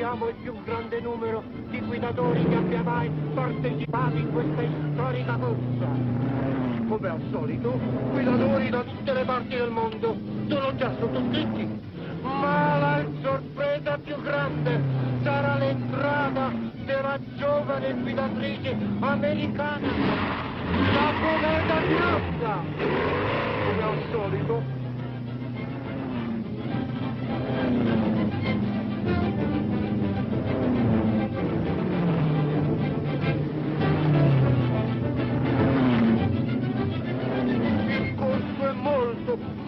Siamo il più grande numero di guidatori che abbia mai partecipato in questa storica corsa. Come al solito, guidatori da tutte le parti del mondo sono già sottoscritti. Ma la sorpresa più grande sarà l'entrata della giovane guidatrice americana, la cometa Piazza. Come al solito.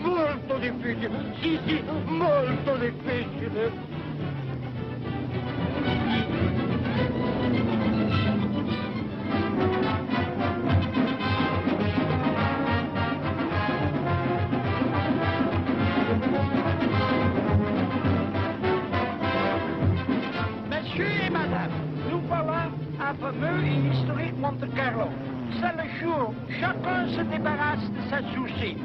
Molto difficile, sì, molto difficile. Monsieur et madame, nous voilà à fameux et historique Monte Carlo. C'est le jour où chacun se débarrasse de ses soucis.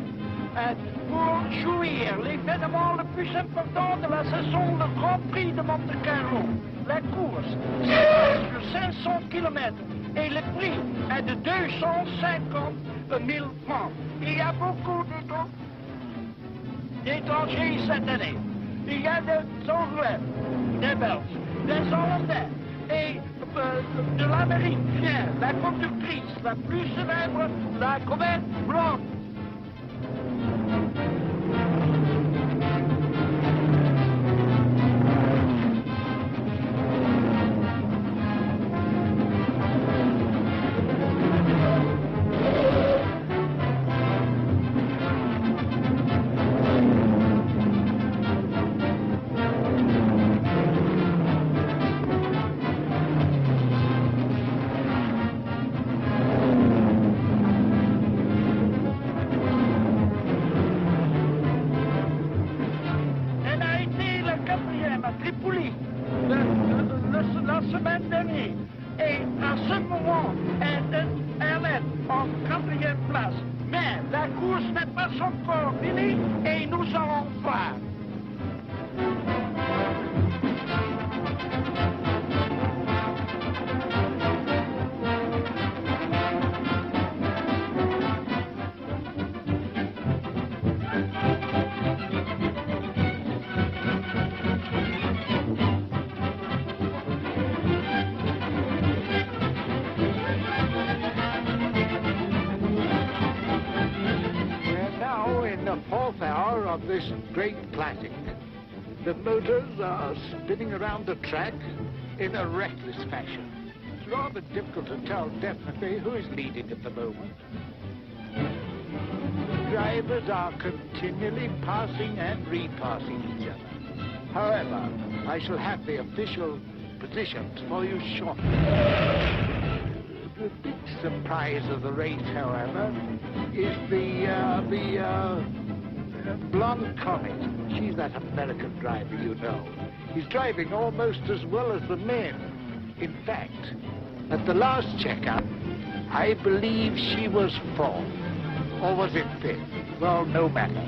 Pour jouir l'événement le plus important de la saison, le Grand Prix de Monte Carlo. La course s'étend sur 500 km et le prix est de 250 000 francs. Il y a beaucoup d'étrangers cette année. Il y a des Anglais, des Belges, des Hollandais et de l'Amérique vient la conductrice la plus célèbre, la comète Blonde. La semaine dernière. Et à ce moment, elle est en 4e place. Mais la course n'est pas encore finie et nous allons voir. Of this great classic. The motors are spinning around the track in a reckless fashion. It's rather difficult to tell definitely who is leading at the moment. The drivers are continually passing and repassing each other. However, I shall have the official positions for you shortly. The big surprise of the race, however, is the Blonde Comet. She's that American driver, you know. He's driving almost as well as the men. In fact, at the last checkup, I believe she was 4th. Or was it 5th? Well, no matter.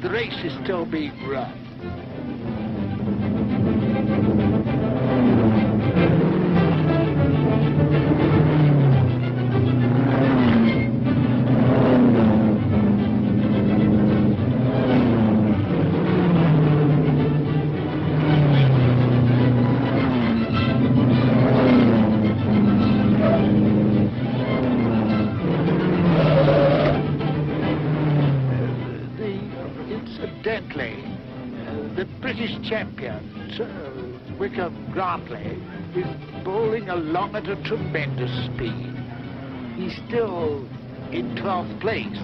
The race is still being run. The British champion, Grand Prix, is bowling along at a tremendous speed. He's still in 12th place.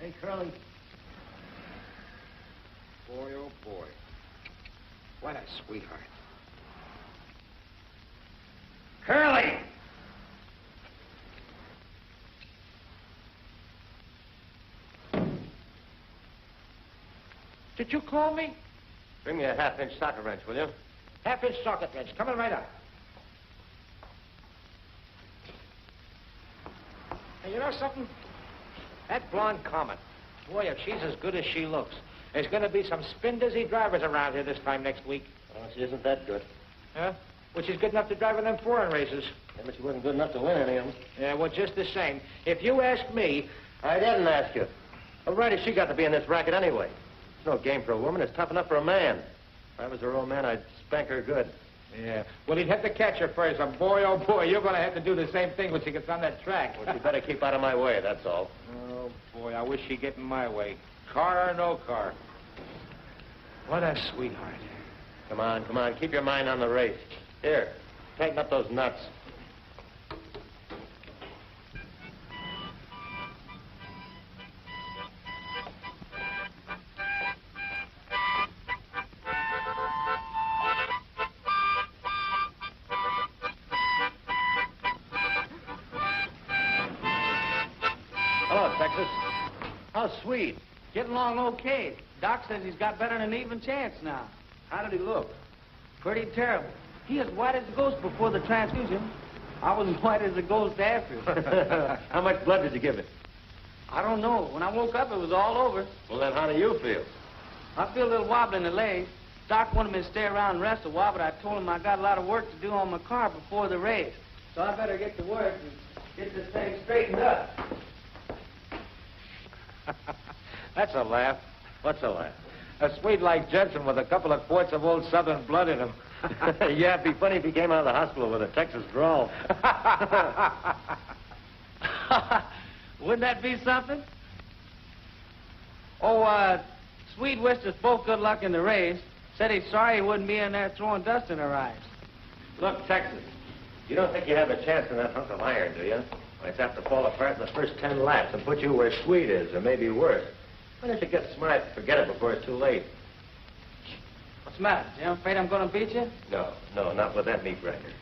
Hey, Curly. Boy, oh boy. What a sweetheart. Curly! Did you call me? Bring me a half-inch socket wrench, will you? Half-inch socket wrench. Coming right up. Hey, you know something? That Blonde Comet, boy, if she's as good as she looks, there's going to be some spin-dizzy drivers around here this time next week. Well, she isn't that good. Huh? Well, she's good enough to drive in them foreign races. Yeah, but she wasn't good enough to win any of them. Yeah, well, just the same. If you ask me... I didn't ask you. What right has she got to be in this racket anyway? It's no game for a woman. It's tough enough for a man. If I was her old man, I'd spank her good. Yeah. Well, he'd have to catch her first. And boy, oh, boy, you're going to have to do the same thing when she gets on that track. Well, she better keep out of my way, that's all. Oh, boy, I wish she'd get in my way. Car or no car. What a sweetheart. Come on, come on. Keep your mind on the race. Here, tighten up those nuts. Hello, Texas. How sweet. Getting along okay. Doc says he's got better than an even chance now. How did he look? Pretty terrible. He as white as a ghost before the transfusion. I was white as a ghost after. How much blood did you give it? I don't know. When I woke up, it was all over. Well, then how do you feel? I feel a little wobbly in the legs. Doc wanted me to stay around and rest a while, but I told him I got a lot of work to do on my car before the race. So I better get to work and get this thing straightened up. That's a laugh. What's a laugh? A Swede like Jensen with a couple of quarts of old Southern blood in him. Yeah, it'd be funny if he came out of the hospital with a Texas drawl. Wouldn't that be something? Oh, Swede wished us both good luck in the race. Said he's sorry he wouldn't be in there throwing dust in our eyes. Look, Texas, you don't think you have a chance in that hunk of iron, do you? Well, it's apt to fall apart in the first 10 laps and put you where Swede is, or maybe worse. Why don't you get smart and forget it before it's too late? What's the matter, Jim? Afraid I'm going to beat you? No, not with that meat record.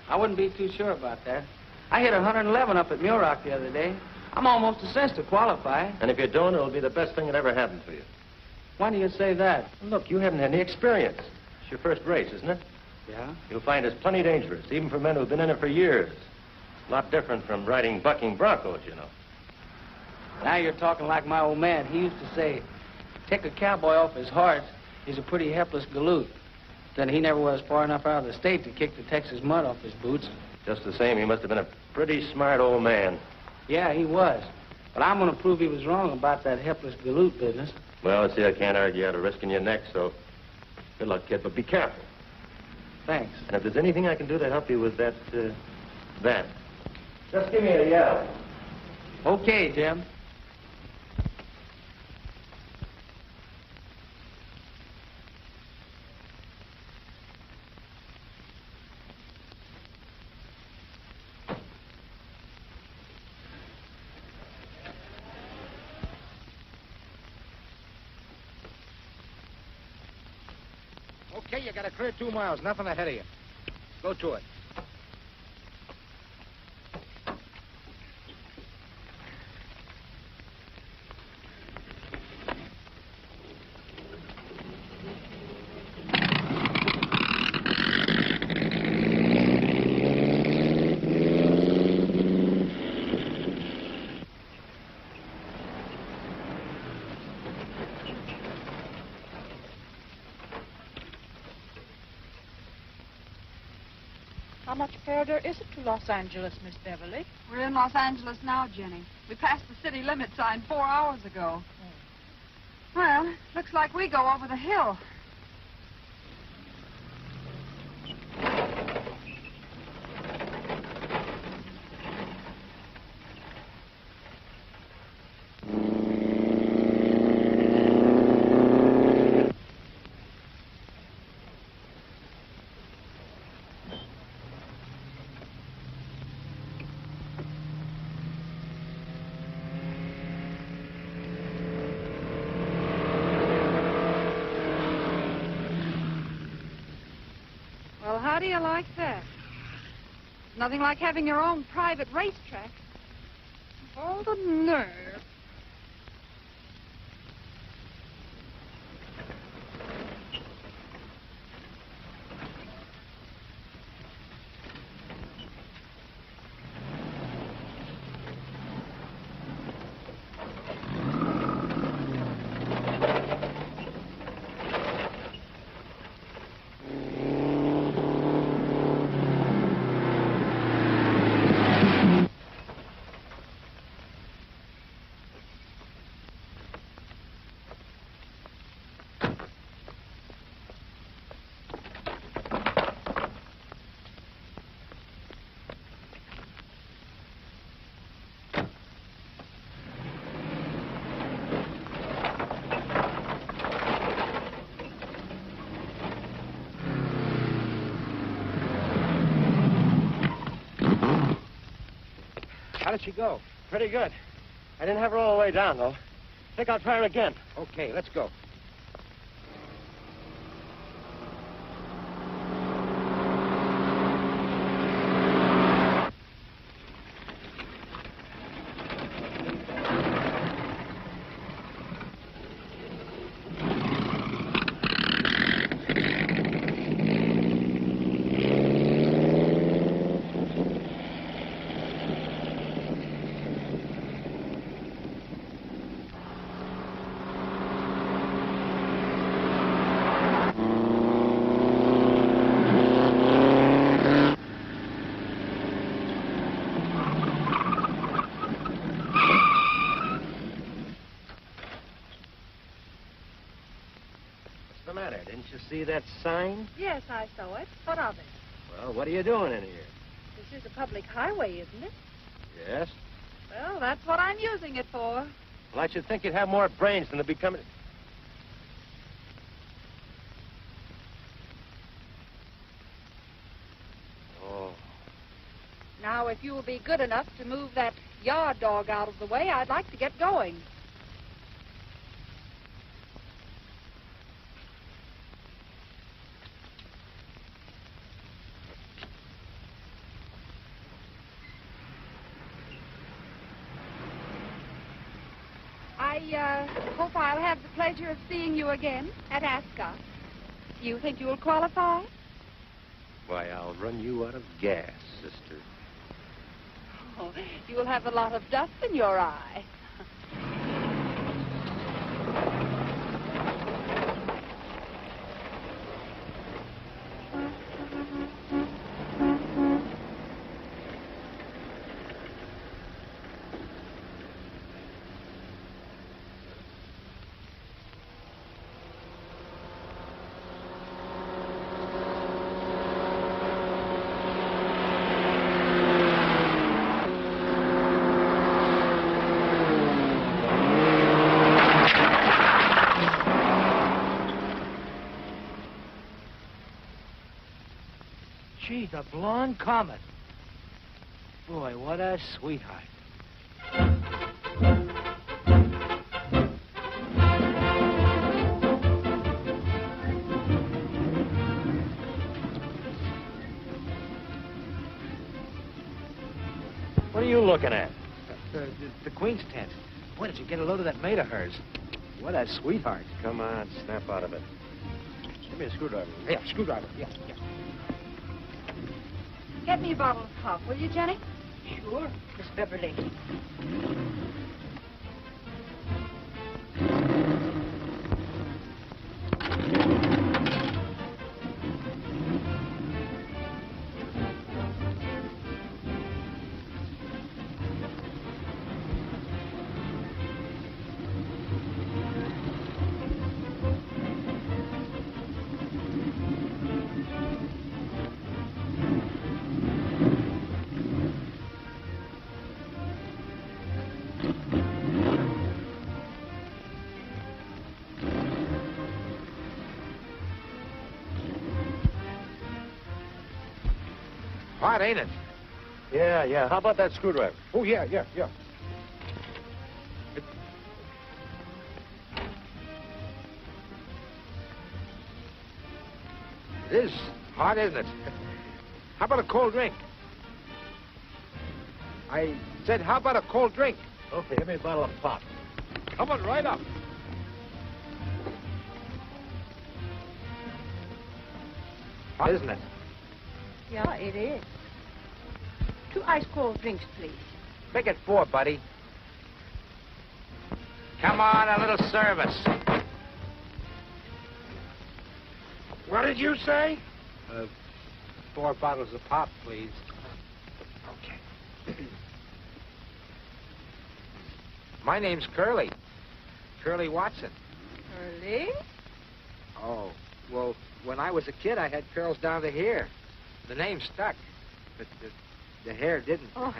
I wouldn't be too sure about that. I hit 111 up at Muroc the other day. I'm almost a cinch to qualify. And if you don't, it'll be the best thing that ever happened to you. Why do you say that? Look, you haven't had any experience. It's your first race, isn't it? Yeah? You'll find it's plenty dangerous, even for men who've been in it for years. A lot different from riding bucking broncos, you know. Now you're talking like my old man. He used to say, take a cowboy off his horse, he's a pretty helpless galoot. Then he never was far enough out of the state to kick the Texas mud off his boots. Just the same, he must have been a pretty smart old man. Yeah, he was. But I'm going to prove he was wrong about that helpless galoot business. Well, see, I can't argue out of risking your neck, so good luck, kid, but be careful. Thanks. And if there's anything I can do to help you with that, just give me a yell. Okay, Jim. Okay, you got a clear 2 miles, nothing ahead of you. Go to it. How much further is it to Los Angeles, Miss Beverly? We're in Los Angeles now, Jenny. We passed the city limit sign 4 hours ago. Well, looks like we go over the hill. Well, how do you like that? Nothing like having your own private racetrack. All the nerve. did she go? Pretty good. I didn't have her all the way down, though. Think I'll try her again. Okay, let's go. Didn't you see that sign? Yes, I saw it. What of it? Well, what are you doing in here? This is a public highway, isn't it? Yes. Well, that's what I'm using it for. Well, I should think you'd have more brains than to be coming... Oh. Now, if you will be good enough to move that yard dog out of the way, I'd like to get going. I hope I'll have the pleasure of seeing you again at Ascot. Do you think you'll qualify? Why, I'll run you out of gas, sister. Oh, you'll have a lot of dust in your eye. Gee, the Blonde Comet. Boy, what a sweetheart. What are you looking at? The Queen's tent. Boy, did you get a load of that maid of hers? What a sweetheart. Come on, snap out of it. Give me a screwdriver. Yeah, screwdriver. Yeah. Get me a bottle of pop, will you, Jenny? Sure, Miss Beverly. Hot, ain't it? Yeah. How about that screwdriver? Oh, yeah. It is hot, isn't it? How about a cold drink? I said, how about a cold drink? Okay, give me a bottle of pop. Coming right up. Hot, isn't it? Yeah, it is. 2 ice cold drinks, please. Make it 4, buddy. Come on, a little service. What did you say? 4 bottles of pop, please. Okay. My name's Curly. Curly Watson. Curly? Oh, well, when I was a kid, I had curls down to here. The name stuck, but the hair didn't. Oh.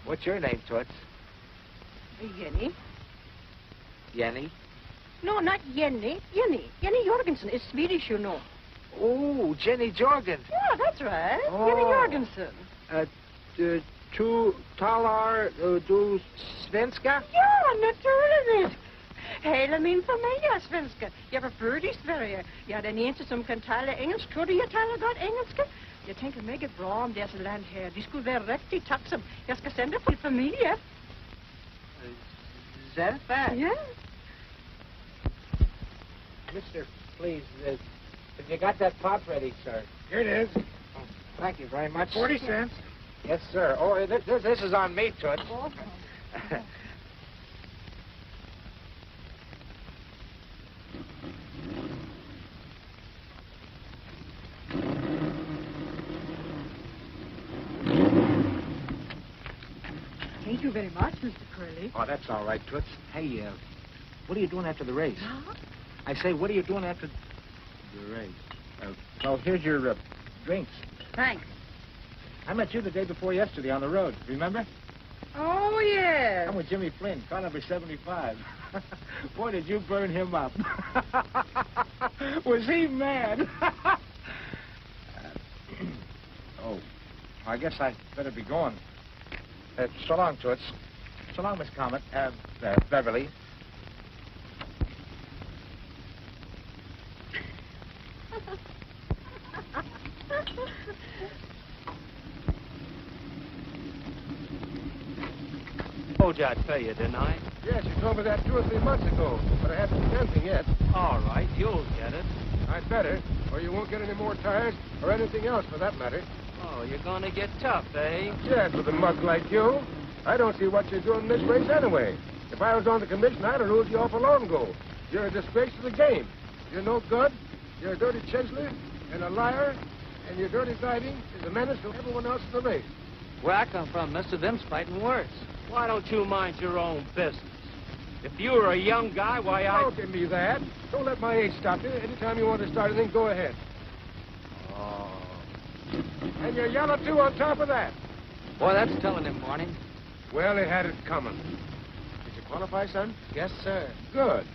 What's your name, Toots? Jenny? Yenny? No, not Jenny. Jenny. Jenny Jorgensen is Swedish, you know. Oh, Jenny Jorgen. Yeah, that's right. Oh. Jenny Jorgensen. Tu talar du svenska? Ja, natuurlijk. Hele min familie er svenska. Jeg var født i Sverige. Jeg er den eneste, som kan tale engelsk. Tror du, jeg taler godt engelsk? Jeg tænker meget bra om deres land her. De skulle være rigtig takksom. Jeg skal sende for familie. That fast? Ja. Mister, please, have you got that pop ready, sir? Here it is. Oh, thank you very much. 40 cents. Yes, sir. Oh, this is on me, Toots. Thank you very much, Mr. Curley. Oh, that's all right, Toots. Hey, what are you doing after the race? Huh? I say, what are you doing after the race? Well, here's your drinks. Thanks. I met you the day before yesterday on the road. Remember? Oh, yes. I'm with Jimmy Flynn, car number 75. Boy, did you burn him up. Was he mad? Oh, I guess I better be going. So long, Toots. So long, Miss Comet. Beverly. Told you I'd tell you, didn't I? Yes, you told me that 2 or 3 months ago, but I haven't seen anything yet. All right, you'll get it. I'd better, or you won't get any more tires, or anything else for that matter. Oh, you're gonna get tough, eh? Yes, with a mug like you. I don't see what you're doing in this race anyway. If I was on the commission, I'd have ruled you off a long ago. You're a disgrace to the game. You're no good. You're a dirty chiseler and a liar, and your dirty driving is a menace to everyone else in the race. Where I come from, mister, them's fighting worse. Why don't you mind your own business? If you were a young guy, why, Don't give me that. Don't let my age stop you. Anytime you want to start anything, go ahead. Oh. And you're yellow, too, on top of that. Boy, that's telling him, Barney. Well, he had it coming. Did you qualify, son? Yes, sir. Good.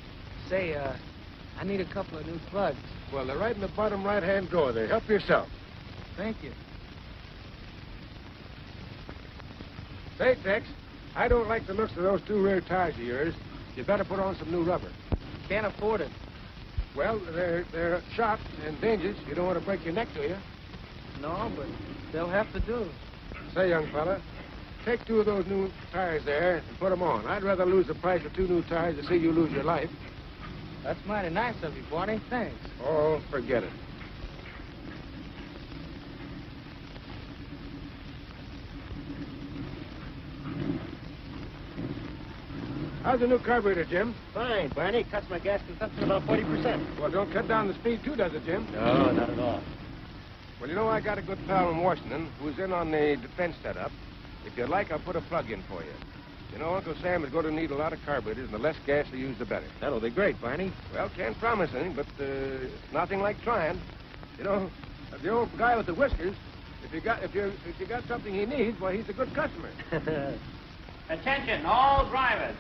Say, I need a couple of new plugs. Well, they're right in the bottom right-hand drawer there. Help yourself. Thank you. Say, Tex, I don't like the looks of those 2 rear tires of yours. You better put on some new rubber. Can't afford it. Well, they're sharp and dangerous. You don't want to break your neck, do you? No, but they'll have to do. Say, young fella, take 2 of those new tires there and put them on. I'd rather lose the price of 2 new tires than see you lose your life. That's mighty nice of you, Barney. Thanks. Oh, forget it. How's the new carburetor, Jim? Fine, Barney. Cuts my gas consumption about 40%. Well, don't cut down the speed, too, does it, Jim? No, not at all. Well, you know, I got a good pal in Washington who's in on the defense setup. If you'd like, I'll put a plug in for you. You know, Uncle Sam is going to need a lot of carburetors, and the less gas you use, the better. That'll be great, Barney. Well, can't promise anything, but nothing like trying. You know, the old guy with the whiskers, if you got something he needs, why, he's a good customer. Attention, all drivers.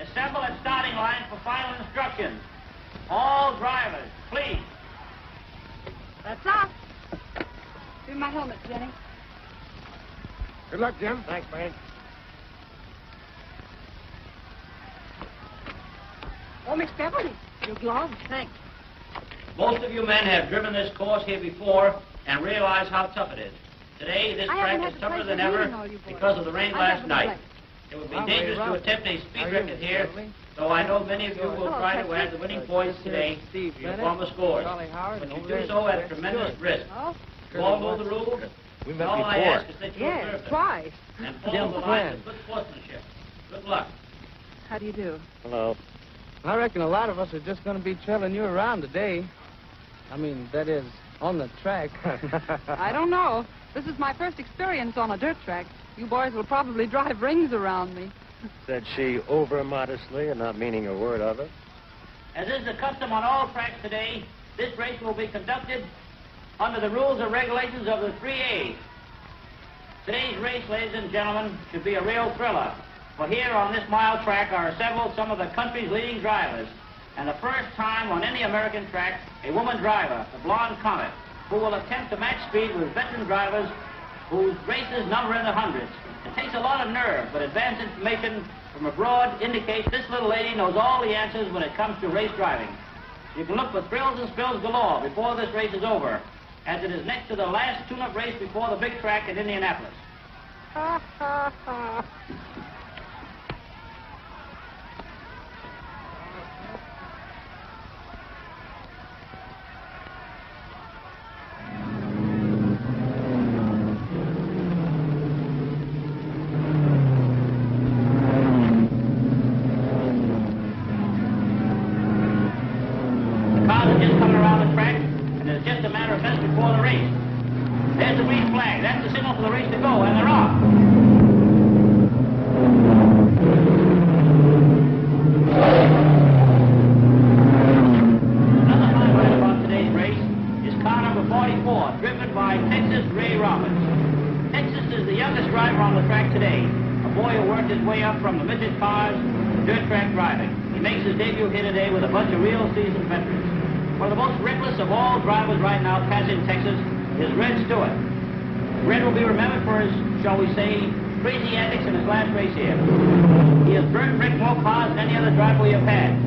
Assemble at starting line for final instructions. All drivers, please. That's off. Give me my helmet, Jenny. Good luck, Jim. Thanks, Barney. Oh, Miss Beverly, your gloves. Thanks. Most of you men have driven this course here before and realize how tough it is. Today, this track is tougher than ever because of the rain last night. It would be dangerous to attempt a speed record here, though I know many of you will try to add the winning points today to your former scores. But you do so at tremendous risk. You all know the rules. We met all I before. ask is that you observe them Twice. and follow the lines of good sportsmanship. Good luck. How do you do? Hello. I reckon a lot of us are just going to be trailing you around today. I mean, that is, on the track. I don't know. This is my first experience on a dirt track. You boys will probably drive rings around me. Said she over-modestly and not meaning a word of it. As is the custom on all tracks today, this race will be conducted under the rules and regulations of the 3A's. Today's race, ladies and gentlemen, should be a real thriller. For here on this mile track are assembled some of the country's leading drivers. And the first time on any American track, a woman driver, the Blonde Comet, who will attempt to match speed with veteran drivers whose races number in the hundreds. It takes a lot of nerve, but advanced information from abroad indicates this little lady knows all the answers when it comes to race driving. You can look for thrills and spills galore before this race is over, as it is next to the last tune-up race before the big track in Indianapolis. Shall we say, crazy antics in his last race here. He has burnt brick more cars than any other driver we have had.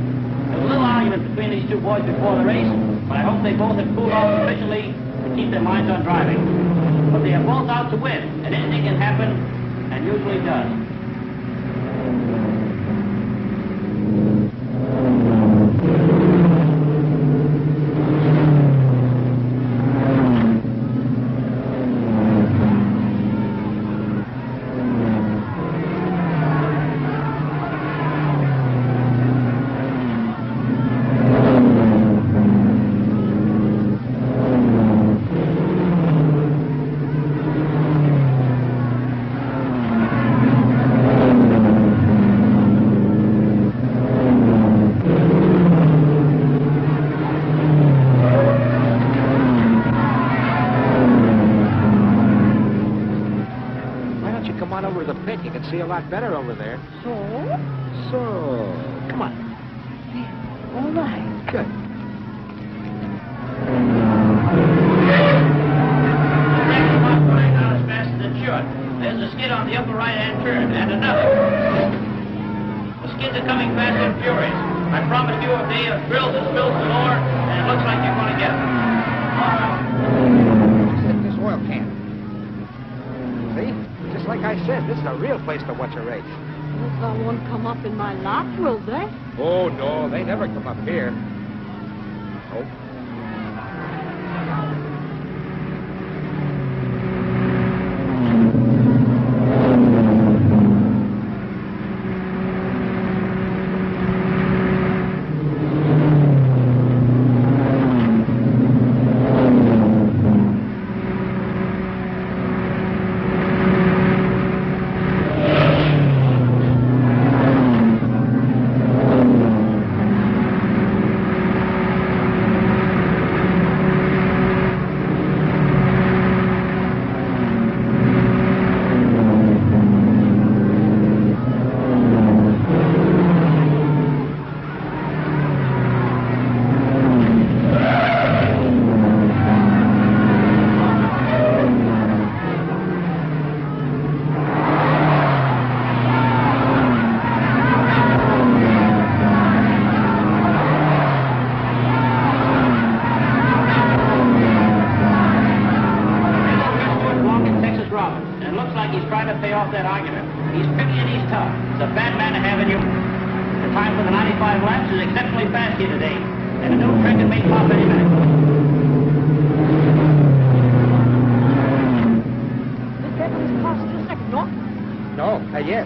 There was a little argument between these two boys before the race, but I hope they both have cooled off sufficiently to keep their minds on driving. But they are both out to win, and anything can happen, and usually does. See a lot better over there. So? Come on. Yeah, all right. Good. The track is not going out as fast as it should. There's a skid on the upper right-hand turn, and another. The skids are coming fast and furious. I promised you a day of drills and spills galore, and it looks like you're going to get them. Stick this oil can. See? Just like I said, this is a real place to watch a race. They won't come up in my lap, will they? Oh, no, they never come up here. Nope.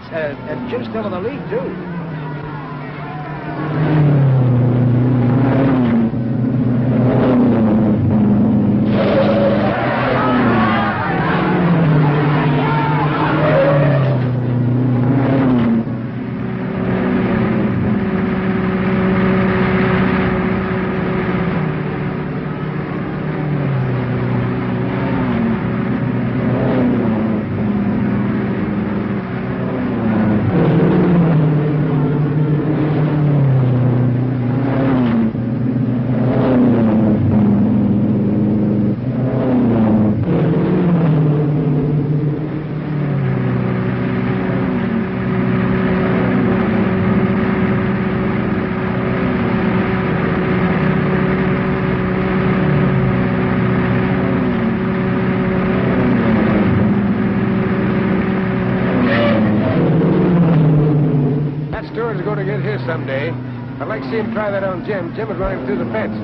And Jim's still in the lead, too. someday. I'd like to see him try that on Jim. Jim would run him through the fence.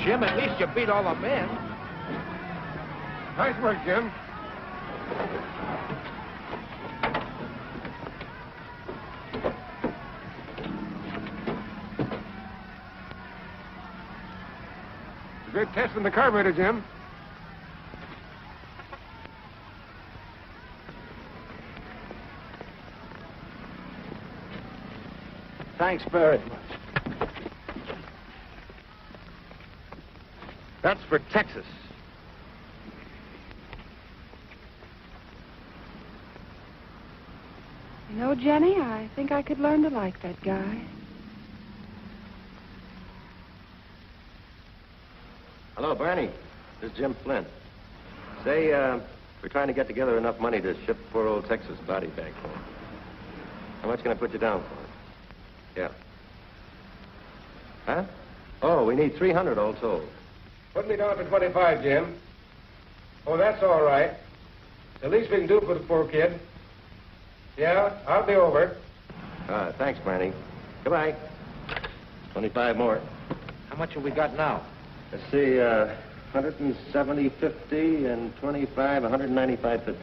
Jim, at least you beat all the men. Nice work, Jim. Good test in the carburetor, Jim. Thanks very much. That's for Texas. You know, Jenny, I think I could learn to like that guy. Hello, Barney. This is Jim Flynn. Say, we're trying to get together enough money to ship poor old Texas body back home. How much can I put you down for? Yeah. Huh? Oh, we need 300 all told. Put me down for 25, Jim. Oh, that's all right. The least we can do for the poor kid. Yeah, I'll be over. Thanks, Barney. Goodbye. 25 more. How much have we got now? Let's see, 170, 50, and 25, 195, 50.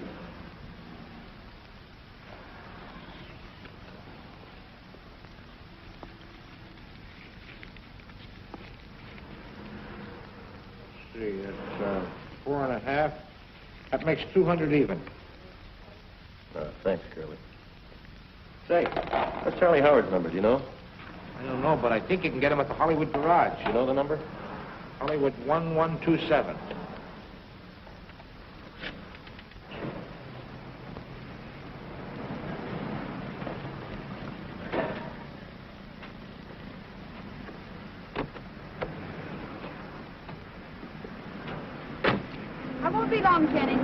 That's 4.5. That makes 200 even. Thanks, Curly. Say, what's Charlie Howard's number, do you know? I don't know, but I think you can get him at the Hollywood Garage. You know the number? Hollywood 1127. I won't be long, Kenny.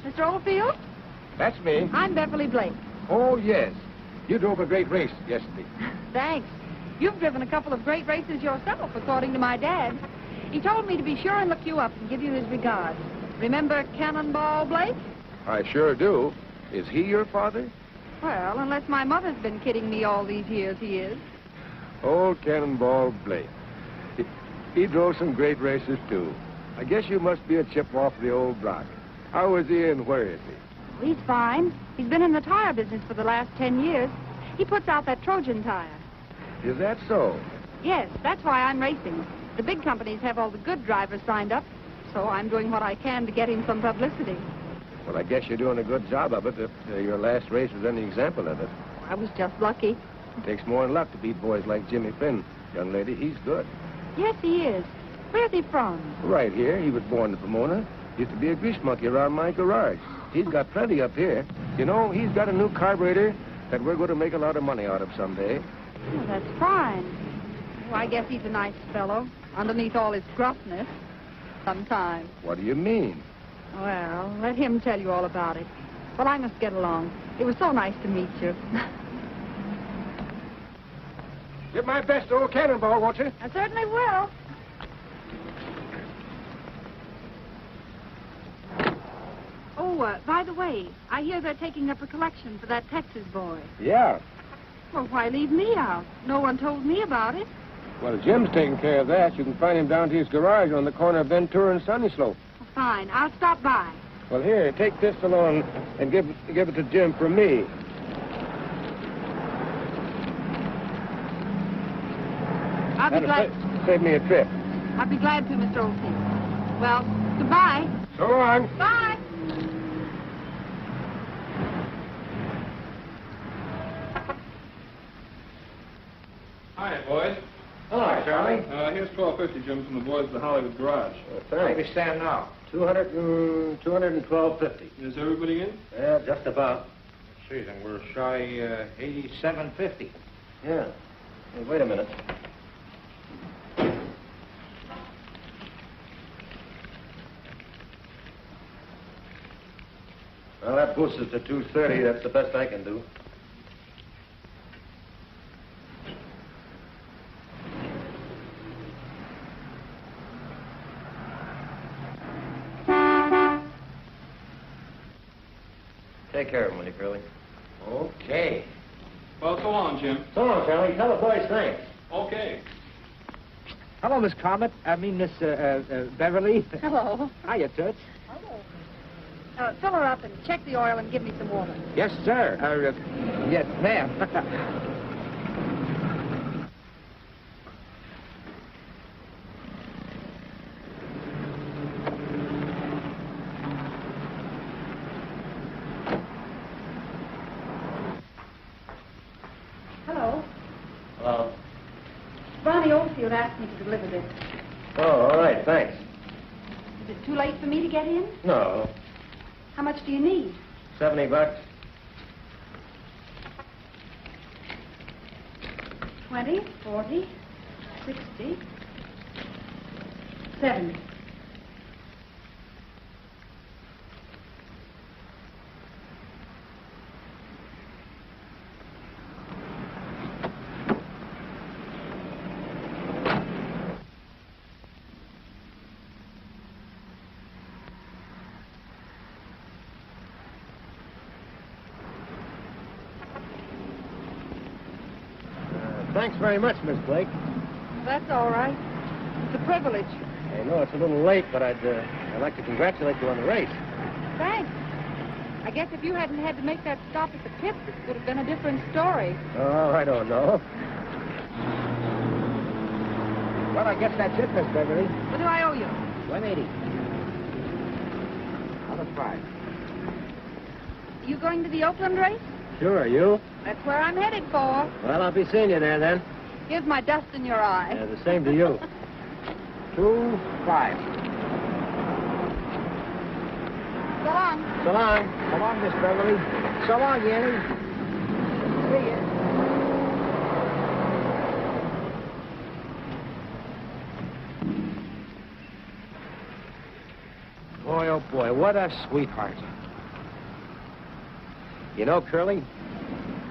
Mr. Oldfield? That's me. I'm Beverly Blake. Oh, yes. You drove a great race yesterday. Thanks. You've driven a couple of great races yourself, according to my dad. He told me to be sure and look you up and give you his regards. Remember Cannonball Blake? I sure do. Is he your father? Well, unless my mother's been kidding me all these years, he is. Old Cannonball Blake. He drove some great races, too. I guess you must be a chip off the old block. How is he and where is he? He's fine. He's been in the tire business for the last 10 years. He puts out that Trojan tire. Is that so? Yes, that's why I'm racing. The big companies have all the good drivers signed up, so I'm doing what I can to get him some publicity. Well, I guess you're doing a good job of it if your last race is any example of it. I was just lucky. It takes more than luck to beat boys like Jimmy Finn. Young lady, he's good. Yes, he is. Where's he from? Right here. He was born in Pomona. Used to be a grease monkey around my garage. He's got plenty up here. You know, he's got a new carburetor that we're going to make a lot of money out of someday. Oh, that's fine. Well, I guess he's a nice fellow, underneath all his gruffness. Sometimes. What do you mean? Well, let him tell you all about it. But I must get along. It was so nice to meet you. Give my best to old Cannonball, won't you? I certainly will. Oh, by the way, I hear they're taking up a collection for that Texas boy. Yeah. Well, why leave me out? No one told me about it. Well, Jim's taking care of that. You can find him down to his garage on the corner of Ventura and Sunny Slope. Fine, I'll stop by. Well, here, take this along and give it to Jim from me. I'll be glad. Save me a trip. I'll be glad to, Mr. Oldfield. Well, goodbye. So long. Bye. Hi, boys. Hi, Charlie. Here's $12.50, Jim, from the boys at the Hollywood garage. Thanks. Where we stand now? 212.50. Is everybody in? Yeah, just about. Let's see, then we're shy $87.50. Yeah. Hey, wait a minute. Well, that boosts us to 230. That's the best I can do. Take care of him, will you, Curly? Okay. Well, so long, Jim. So long, Charlie. Tell the boys thanks. Okay. Hello, Miss Comet. Miss Beverly. Hello. Hiya, Toots. Hello. Fill her up and check the oil and give me some water. Yes, sir. Yes, ma'am. Hello. Hello. Barney Oldfield asked me to deliver this. Oh, all right. Thanks. Is it too late for me to get in? No. How much do you need? $70. 20, 40, 60, 70. Thanks very much, Miss Blake. That's all right. It's a privilege. I know it's a little late, but I'd like to congratulate you on the race. Thanks. I guess if you hadn't had to make that stop at the pits, it would have been a different story. Oh, I don't know. Well, I guess that's it, Miss Beverly. What do I owe you? 180. Out of 5. You going to the Oakland race? Sure, you? That's where I'm headed for. Well, I'll be seeing you there then. Here's my dust in your eye. Yeah, the same to you. 2-5. So long. So long. So long, Miss Beverly. So long, Yanny. See ya. Boy, oh boy, what a sweetheart. You know, Curly,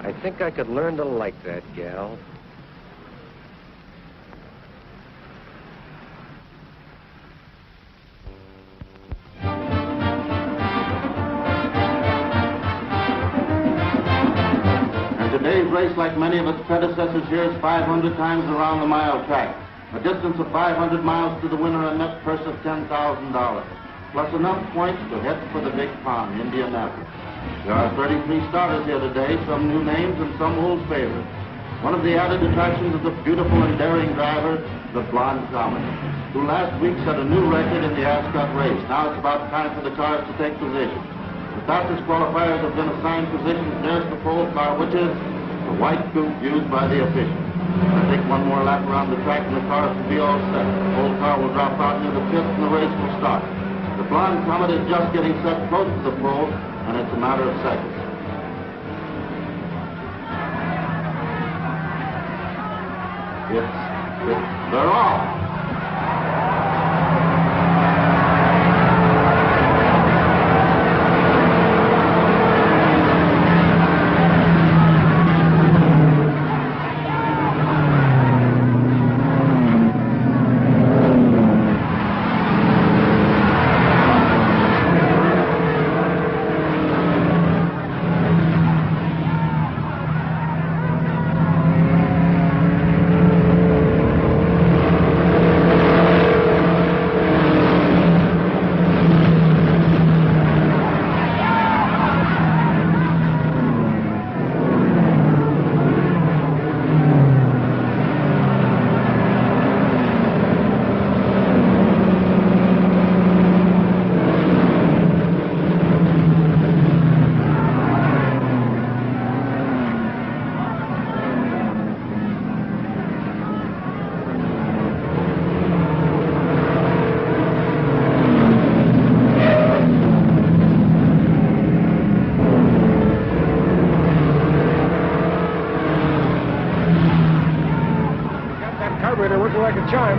I think I could learn to like that gal. And today's race, like many of its predecessors here, is 500 times around the mile track. A distance of 500 miles to the winner, a net purse of $10,000. Plus enough points to head for the big pond, Indianapolis. There are 33 starters here today, some new names and some old favorites. One of the added attractions is the beautiful and daring driver, the Blonde Comet, who last week set a new record in the Ascot race. Now it's about time for the cars to take position. The fastest qualifiers have been assigned positions nearest the pole car, which is the white coupe used by the officials. I think one more lap around the track and the cars will be all set. The pole car will drop out near the pits and the race will start. The Blonde Comet is just getting set close to the pole, and it's a matter of seconds. They're off. Like a charm.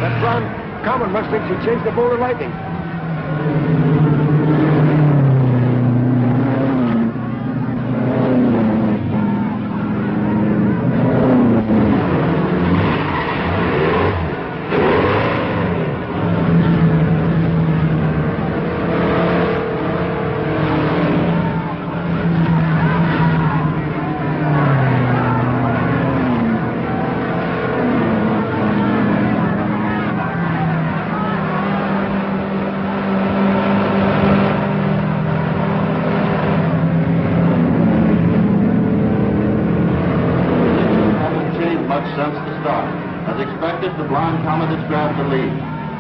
That Blonde Comet must think she changed the bolt of lightning. Since the start. As expected, the Blonde Comet has grabbed the lead.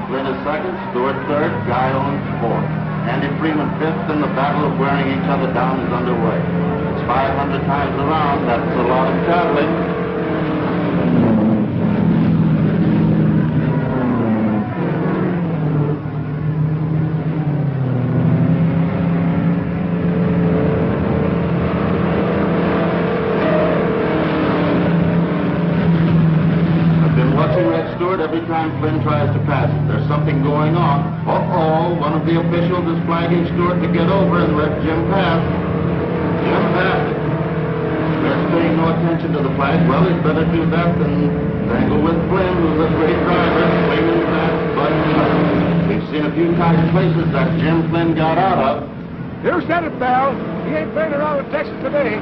Flynn is second, Stewart third, Guy Owens fourth. Andy Freeman fifth, and the battle of wearing each other down is underway. It's 500 times around. That's a lot of traveling. Every time Flynn tries to pass it, there's something going on. Uh-oh, one of the officials is flagging Stewart to get over and let Jim pass. Jim passed it. Flynn's paying no attention to the flag. Well, he'd better do that than tangle with Flynn, who's a great driver, swinging that button. We've seen a few tight places that Jim Flynn got out of. You said it, Val. He ain't playing around with Texas today.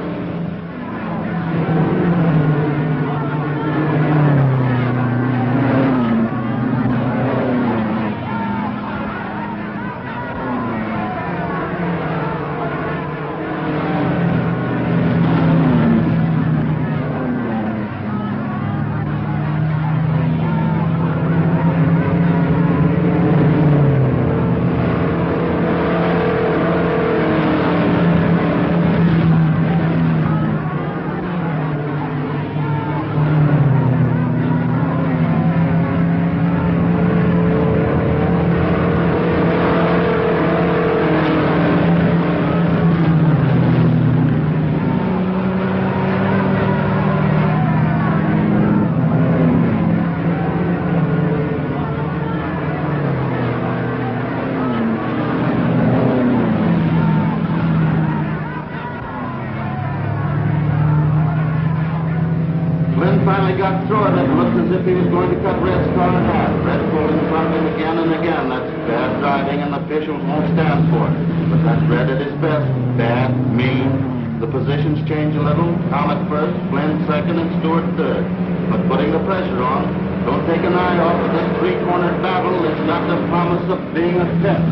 got through it, it looked as if he was going to cut Red's car in half. Red pulled in front of him again and again. That's bad driving, and the officials won't stand for it. But that's Red at his best. Bad, mean. The positions change a little. Comet first, Flynn second, and Stewart third. But putting the pressure on, don't take an eye off of this three-cornered battle. It's got the promise of being a test.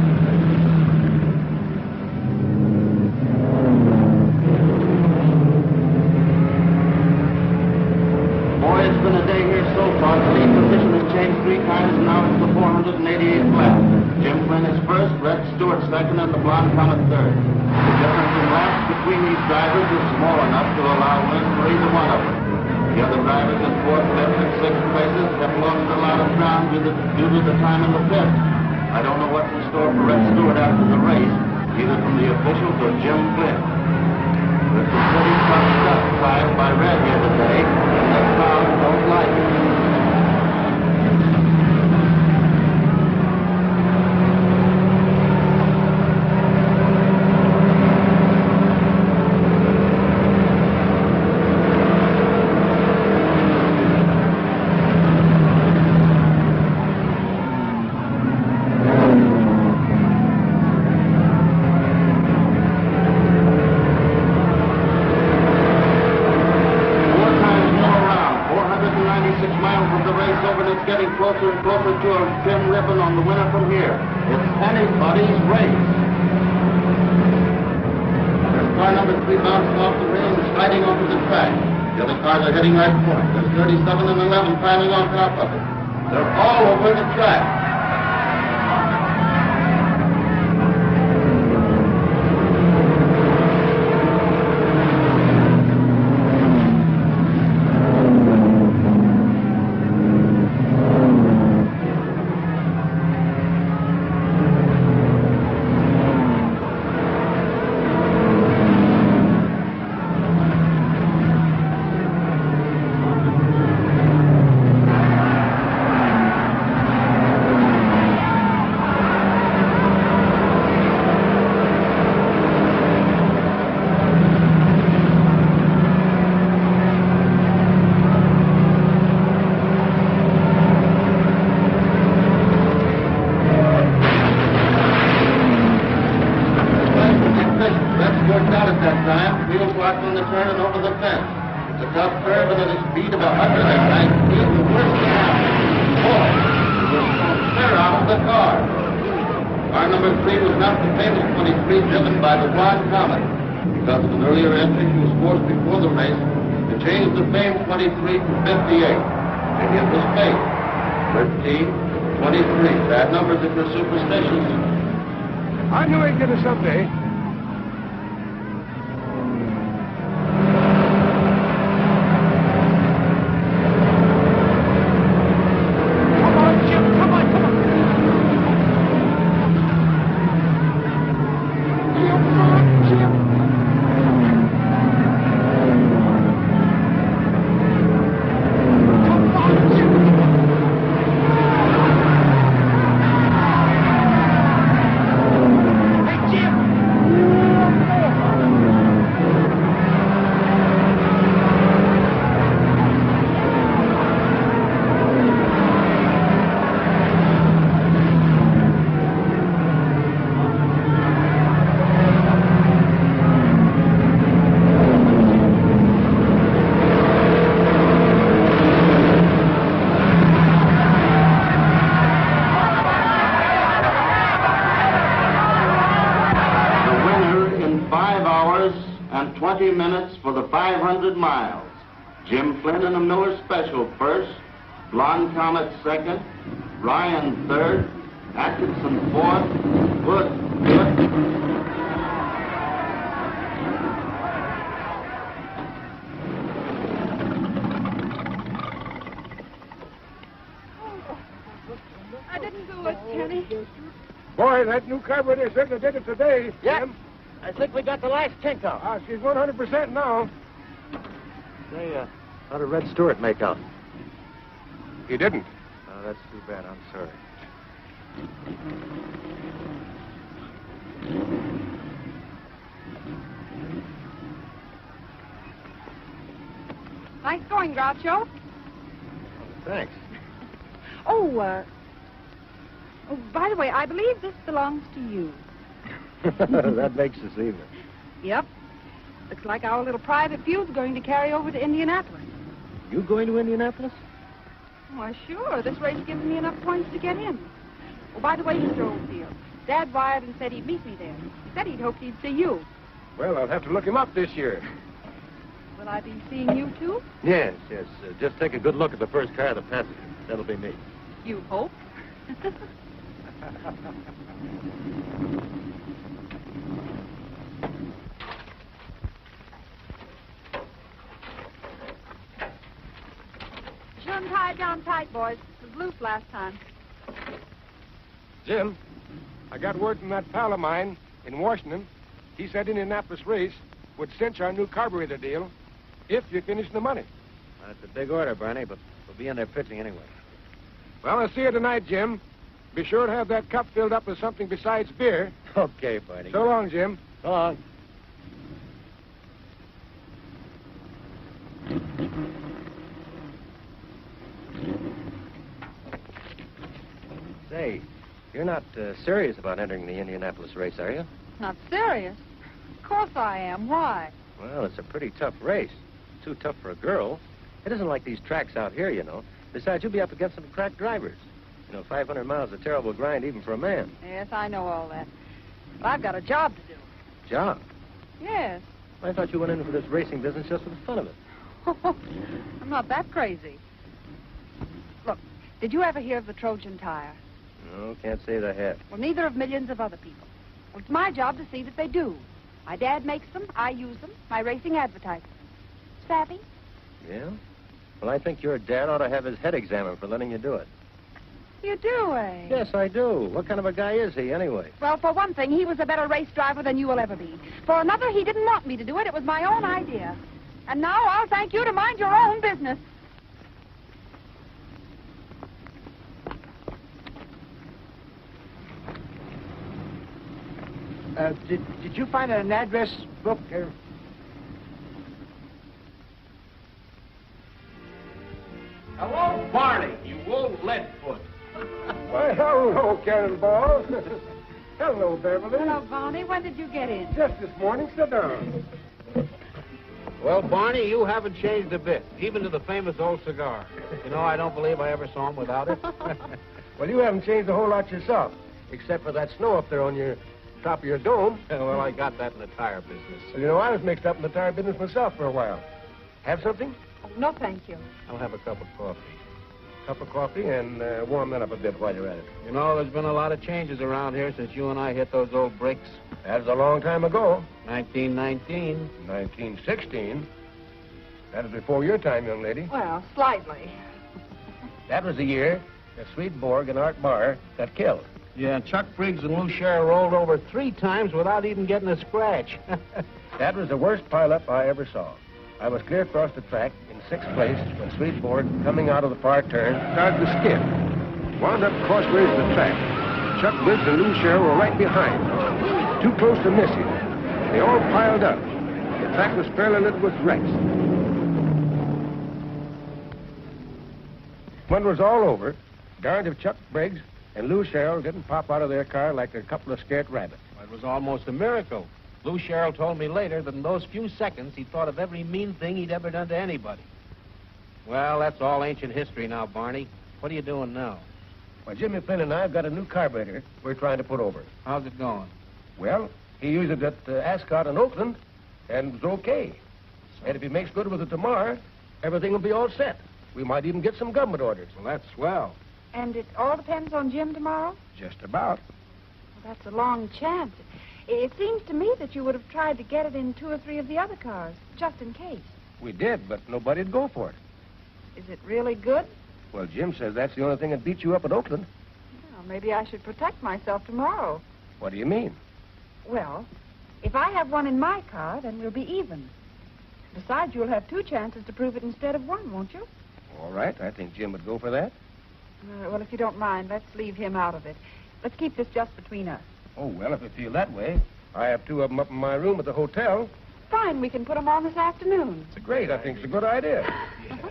Boy, it's been a day here so far. The lead position has changed 3 times, and now it's the 488th lap. Jim Flynn is first, Red Stewart second, and the Blonde Comet third. The difference in laps between these drivers is small enough to allow wins for either one of them. The other drivers in 4th, 5th, and 6th places have lost a lot of ground due to the time in the pit. I don't know what's in store for Red Stewart after the race, either from the officials or Jim Flynn. There's some pretty tough stuff tried by Red here today, and the crowd don't like it. Closer and closer to a trim ribbon on the winner from here. It's anybody's race. There's car number 3 bouncing off the rail and sliding onto the track. The other cars are heading right for it. There's 37 and 11 climbing on top of it. They're all over the track. Car number 3 was not the famous 23 driven by the Blonde Comet. Because of an earlier entry, he was forced before the race to change the famed 23 to 58. And it was fate. 13, 23. Bad numbers if you're superstitious. I knew he'd get it someday. And 20 minutes for the 500 miles. Jim Flynn in the Miller Special first, Blonde Comet second, Ryan third, Atkinson fourth, Wood. I didn't do it, Kenny. Boy, that new carburetor certainly did it today, Jim. I think we got the last kink out. She's 100% now. Say, how did Red Stewart make out? He didn't. Oh, that's too bad. I'm sorry. Nice going, Groucho. Thanks. Oh, by the way, I believe this belongs to you. That makes us even. Yep. Looks like our little private feud's going to carry over to Indianapolis. You going to Indianapolis? Why, sure. This race gives me enough points to get in. Oh, by the way, Mr. Oldfield, Dad wired and said he'd meet me there. He said he'd hoped he'd see you. Well, I'll have to look him up this year. Will I be seeing you, too? Yes. Just take a good look at the first car that passes you. That'll be me. You hope? Shouldn't tie it down tight, boys. It was loose last time. Jim, I got word from that pal of mine in Washington. He said Indianapolis race would cinch our new carburetor deal if you finish the money. That's a big order, Barney, but we'll be in there pitching anyway. Well, I'll see you tonight, Jim. Be sure to have that cup filled up with something besides beer. Okay, Barney. So long, Jim. So long. Say, you're not serious about entering the Indianapolis race, are you? Not serious? Of course I am. Why? Well, it's a pretty tough race. Too tough for a girl. It isn't like these tracks out here, you know. Besides, you'll be up against some crack drivers. You know, 500 miles is a terrible grind even for a man. Yes, I know all that. But I've got a job to do. Job? Yes. I thought you went into this racing business just for the fun of it. I'm not that crazy. Look, did you ever hear of the Trojan tire? No, can't say that I have. Well, neither have millions of other people. Well, it's my job to see that they do. My dad makes them, I use them, my racing advertisements. Savvy? Yeah? Well, I think your dad ought to have his head examined for letting you do it. You do, eh? Yes, I do. What kind of a guy is he, anyway? Well, for one thing, he was a better race driver than you will ever be. For another, he didn't want me to do it. It was my own idea. And now I'll thank you to mind your own business. Did you find an address book? Hello, Barney, you old leadfoot. Why, hello, Cannonball. Hello, Beverly. Hello, Barney. When did you get in? Just this morning. Sit down. Well, Barney, you haven't changed a bit, even to the famous old cigar. You know, I don't believe I ever saw him without it. Well, you haven't changed a whole lot yourself, except for that snow up there on your top of your dome. Well, I got that in the tire business. Well, you know, I was mixed up in the tire business myself for a while. Have something? Oh, no, thank you. I'll have a cup of coffee. Cup of coffee and warm that up a bit while you're at it. You know, there's been a lot of changes around here since you and I hit those old bricks. That was a long time ago. 1919. 1916. That was before your time, young lady. Well, slightly. That was the year that Swedenborg and Art Barr got killed. Yeah, Chuck Briggs and Lou Sherrill rolled over 3 times without even getting a scratch. That was the worst pileup I ever saw. I was clear across the track in 6th place when Swedenborg, coming out of the far turn, started to skid. Wound up crossways of the track. Chuck Briggs and Lou Sherrill were right behind. Too close to miss him. They all piled up. The track was fairly littered with wrecks. When it was all over, darned if Chuck Briggs and Lou Sherrill didn't pop out of their car like a couple of scared rabbits. It was almost a miracle. Lou Sherrill told me later that in those few seconds he thought of every mean thing he'd ever done to anybody. Well, that's all ancient history now, Barney. What are you doing now? Well, Jimmy Flynn and I have got a new carburetor we're trying to put over. How's it going? Well, he used it at Ascot in Oakland, and it was okay. And if he makes good with it tomorrow, everything will be all set. We might even get some government orders. Well, that's swell. And it all depends on Jim tomorrow? Just about. Well, that's a long chance. It seems to me that you would have tried to get it in 2 or 3 of the other cars, just in case. We did, but nobody'd go for it. Is it really good? Well, Jim says that's the only thing that beats you up at Oakland. Well, maybe I should protect myself tomorrow. What do you mean? Well, if I have one in my car, then we'll be even. Besides, you'll have 2 chances to prove it instead of 1, won't you? All right, I think Jim would go for that. Well, if you don't mind, let's leave him out of it. Let's keep this just between us. Oh, well, if you feel that way. I have 2 of them up in my room at the hotel. Fine, we can put them on this afternoon. Great, I think it's a good idea. Yeah.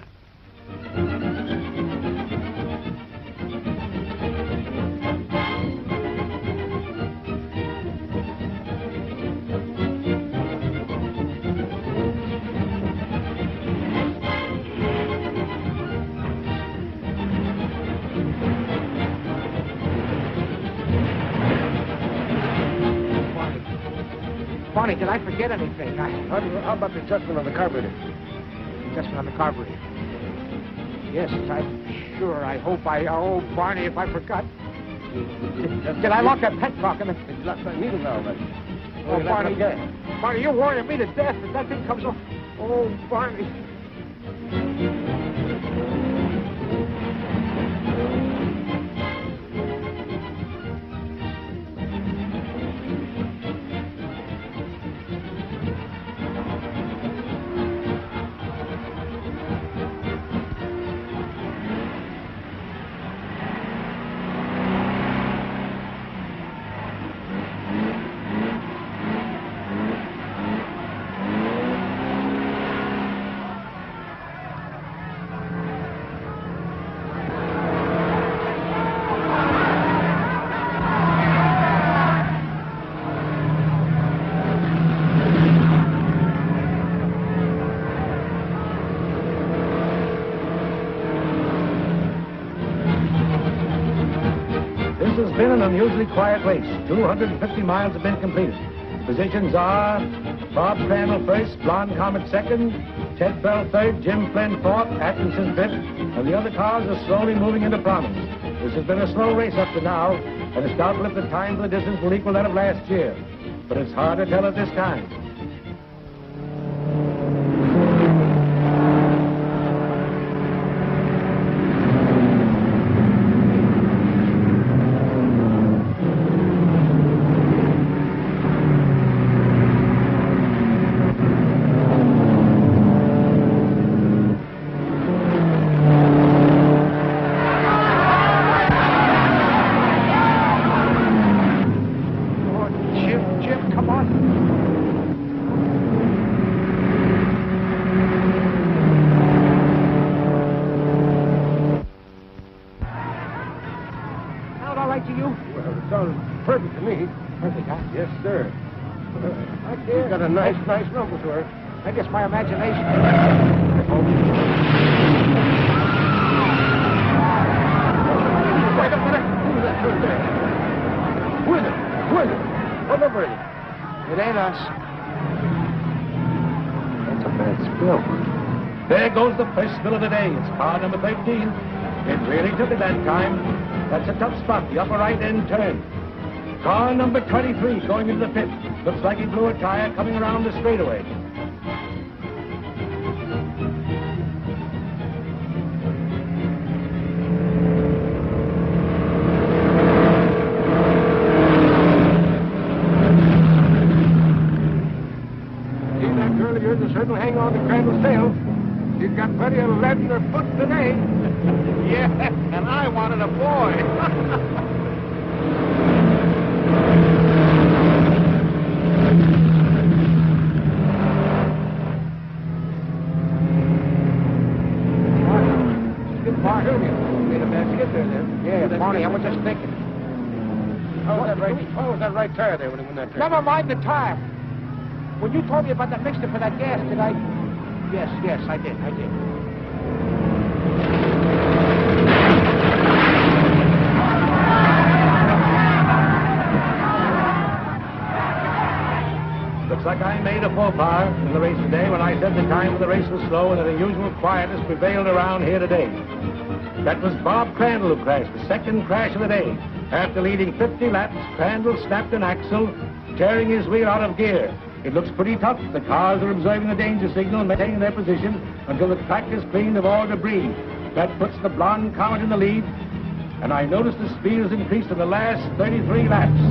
Barney, did I forget anything? How about the adjustment on the carburetor? Adjustment on the carburetor. Yes, I'm sure. I hope I... Oh, Barney, if I forgot. Did I lock that petcock in the... It's locked by needle valve, right? Oh, Barney, Barney, you're worrying me to death if that thing comes off. Oh, Barney. This has been an unusually quiet race. 250 miles have been completed. Positions are Bob Crandall first, Blonde Comet second, Ted Bell third, Jim Flynn fourth, Atkinson fifth, and the other cars are slowly moving into prominence. This has been a slow race up to now, and it's doubtful if the time for the distance will equal that of last year. But it's hard to tell at this time. Perfect to me. Perfect, huh? Yes, sir. You've got a nice rumble to her. I guess my imagination... Wait a minute. Who's that turn there? Who is it? Who is it? What number is it? It ain't us. That's a bad spill. There goes the first spill of the day. It's car number 13. It really took it that time. That's a tough spot, the upper right-end turn. Car number 23 going into the pit. Looks like he blew a tire coming around the straightaway. See that girl of yours will certainly hang on to Crandall's tail. She's got plenty of lead in her foot today. Yeah, and I wanted a boy. Yeah, Barney, I was just thinking. What was that right tire there when he went that turn? Never mind the tire. When you told me about the mixture for that gas, did I? Yes, I did. Looks like I made a faux pas in the race today when I said the time of the race was slow and an unusual quietness prevailed around here today. That was Bob Crandall who crashed, the second crash of the day. After leading 50 laps, Crandall snapped an axle, tearing his wheel out of gear. It looks pretty tough. The cars are observing the danger signal and maintaining their position until the track is cleaned of all debris. That puts the Blonde Comet in the lead, and I noticed the speed has increased in the last 33 laps.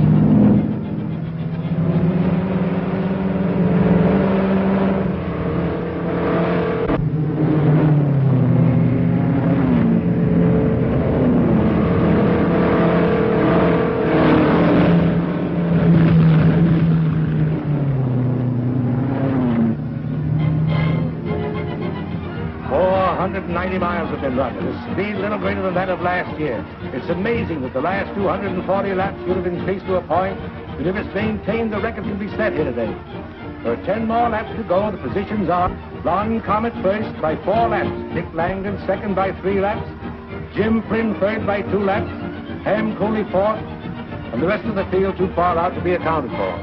490 miles have been run, at a speed a little greater than that of last year. It's amazing that the last 240 laps should have increased to a point that if it's maintained, the record can be set here today. There are 10 more laps to go. The positions are Blonde Comet first by 4 laps, Dick Langdon second by 3 laps, Jim Flynn third by 2 laps, Ham Cooley 4th, and the rest of the field too far out to be accounted for.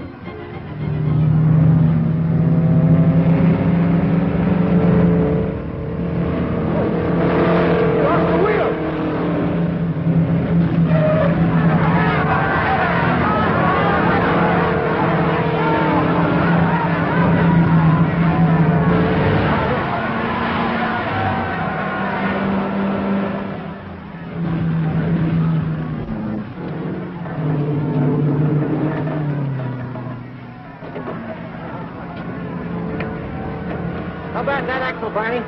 How about that axle, Barney?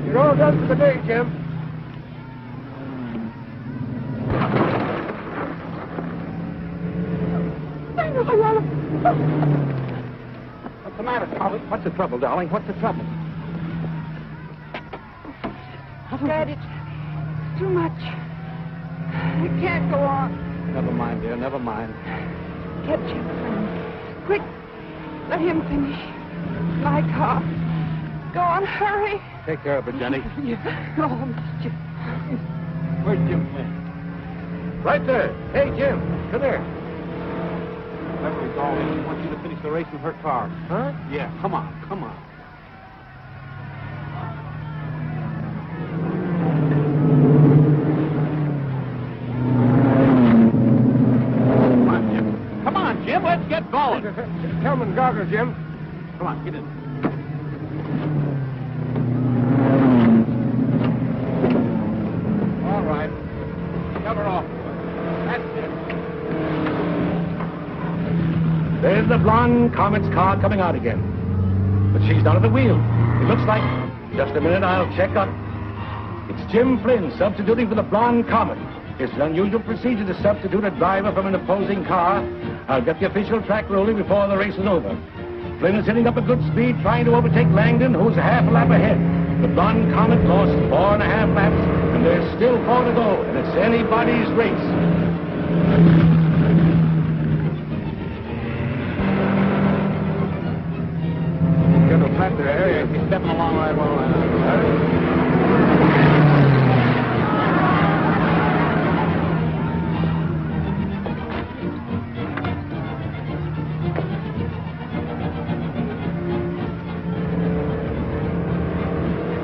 You're all done for the day, Jim. What's the matter, Polly? What's the trouble, darling? What's the trouble? Dad, it's too much. I can't go on. Never mind, dear, never mind. Get Jim, friend. Quick, let him finish. My car. Go on, hurry. Take care of it, Jenny. Oh, Mr. Where's Jim Flynn? Right there. Hey, Jim, come here. Beverly, darling, she wants you to finish the race in her car. Huh? Yeah, come on, come on. Come on, Jim. Come on, Jim, let's get going. Helmet goggles, Jim. Come on, get in. All right. Cover off. That's it. There's the Blonde Comet's car coming out again. But she's not at the wheel. It looks like... Just a minute, I'll check up. It's Jim Flynn substituting for the Blonde Comet. It's an unusual procedure to substitute a driver from an opposing car. I'll get the official track ruling before the race is over. Flynn is hitting up a good speed, trying to overtake Langdon, who's a half a lap ahead. The Blonde Comet lost 4.5 laps, and there's still 4 to go, and it's anybody's race. Get a flat there. He's stepping along right well.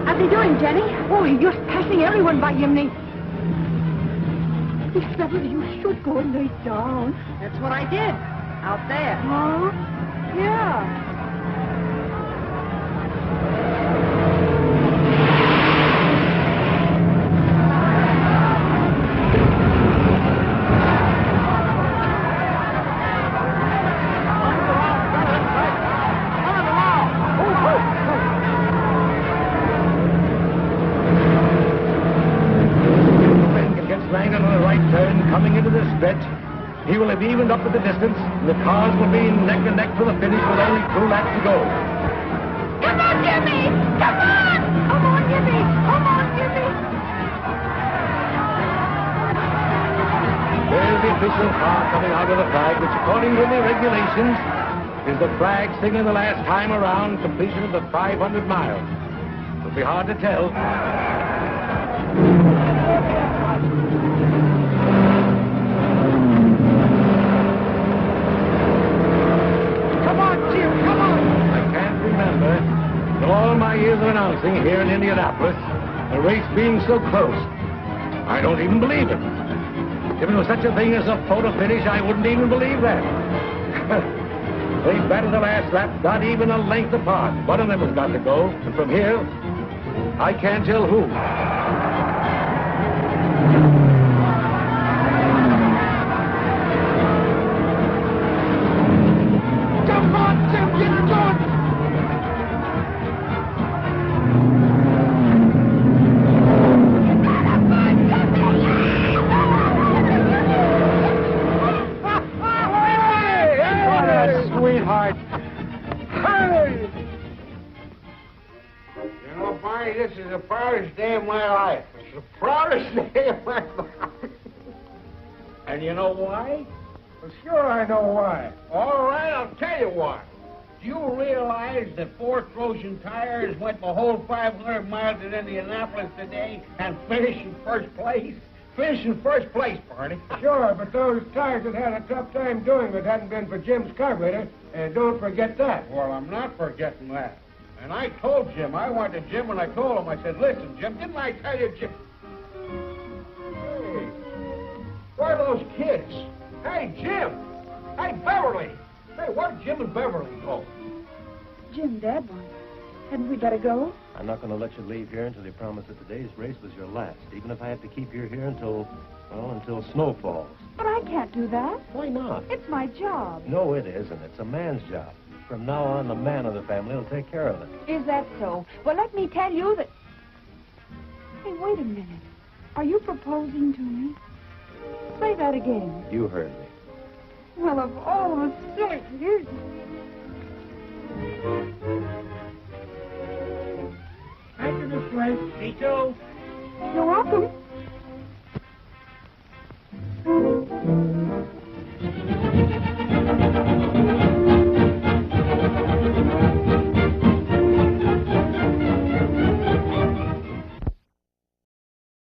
How's he doing, Jenny? Oh, he's just passing everyone by him. Miss Beverly, you should go and lay down. That's what I did. Out there. Huh? Yeah. Langdon on the right turn, coming into the stretch. He will have evened up with the distance, and the cars will be neck and neck for the finish with only 2 laps to go. Come on, Jimmy! Come on! Come on, Jimmy! Come on, Jimmy! There's the official car coming out of the flag, which according to the regulations is the flag signaling the last time around completion of the 500 miles. It'll be hard to tell. In all my years of announcing here in Indianapolis, a race being so close, I don't even believe it. If there was such a thing as a photo finish, I wouldn't even believe that. They batted the last lap, not even a length apart. One of them has got to go, and from here, I can't tell who. Come on, Jim, get going! Sweetheart. Hey! You know, Barney, this is the proudest day of my life. It's the proudest day of my life. And you know why? Well, sure I know why. All right, I'll tell you why. Do you realize that 4 Trojan tires went the whole 500 miles at Indianapolis today and finished in first place? Finished in first place, Barney. Sure, but those tires had had a tough time doing it hadn't been for Jim's carburetor. And don't forget that. Well, I'm not forgetting that. And I told Jim, I went to Jim and I told him, I said, listen, Jim, didn't I tell you, Jim? Hey, where are those kids? Hey, Jim! Hey, Beverly! Hey, where'd Jim and Beverly go? Jim, Dad won. Hadn't we better go? I'm not going to let you leave here until you promise that today's race was your last, even if I have to keep you here until snow falls. But I can't do that. Why not? It's my job. No, it isn't. It's a man's job. From now on, the man of the family will take care of it. Is that so? Well, let me tell you that... Hey, wait a minute. Are you proposing to me? Say that again. You heard me. Well, of all the silly years... After this place, me too. You're welcome.